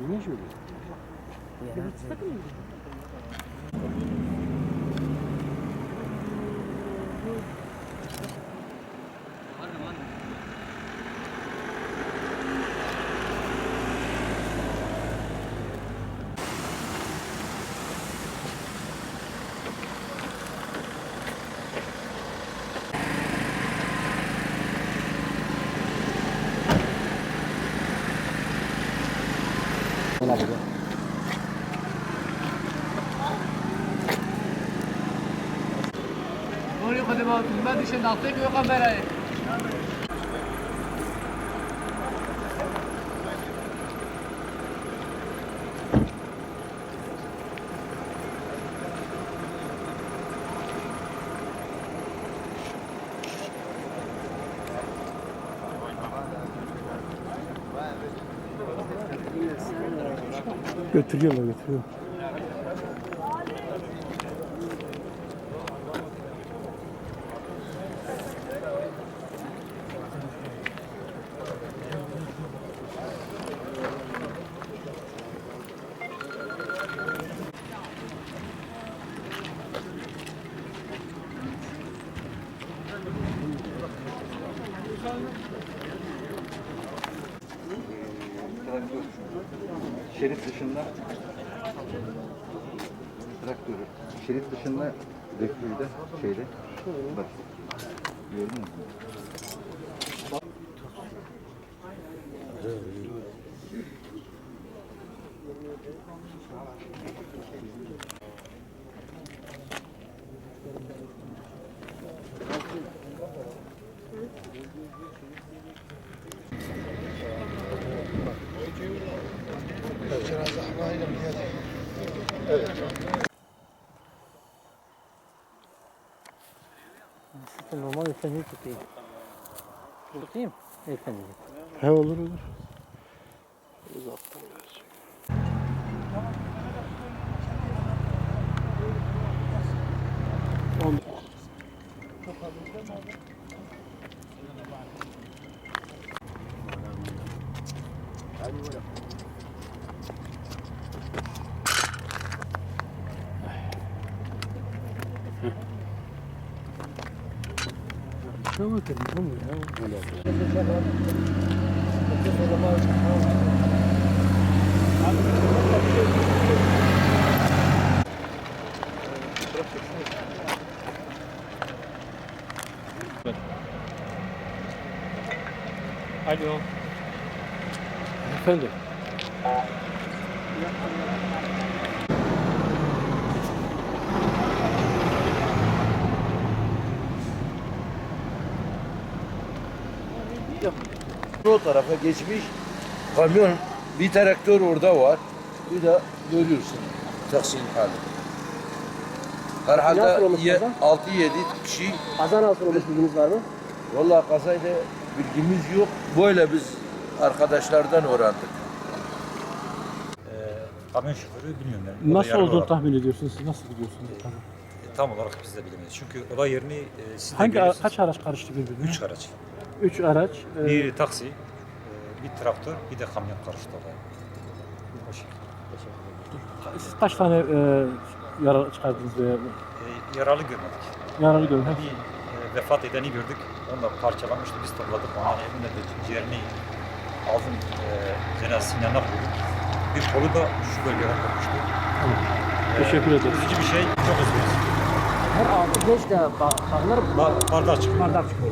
Niye şöyle? Voglio che devo filmare dicendo a te che io cambiare. Götürüyorlar götürüyor. Şerit dışında traktörü, şerit dışında döktüğü de şeyde bak gördün mü? Normal efendim tutayım. Tutayım efendim. He olur olur. Uzaktan biraz. Ne bakın ya? Öyle. Alo. Efendim. O tarafa geçmiş kamyon, bir traktör orada var. Bir de görüyorsun Taksim hali. Nasıl Herhalde olmuş kaza? 6-7 kişi. Kaza nasıl olmuş bilginiz var mı? Vallahi kazayla bilgimiz yok. Böyle biz arkadaşlardan öğrendik. Kamyon şoförü bilmiyorum yani. Nasıl Olay olduğunu yerine tahmin ediyorsunuz? Siz nasıl biliyorsunuz? Tam olarak biz de bilemeyiz. Çünkü olay yerini siz de Hangi görüyorsunuz. kaç araç karıştı birbirine? 3 araç. 3 araç. Bir taksi, bir traktör, bir de kamyon karıştı olaya. O şekilde. Siz kaç tane yara çıkardınız veya Yaralı görmedik. yaralı gördünüz? Bir vefat edeni gördük. Onu da parçalamıştı. Biz topladık. Onun evinde de ciğerini aldım. Cenazesinin yanına koyduk. Bir kolu da şu bölgeden kopmuştu. Teşekkür ederiz. Üzücü bir şey. Çok üzgünüz. Her 6-5 de bağlar Bardağı çıkıyor. bardak çıkıyor.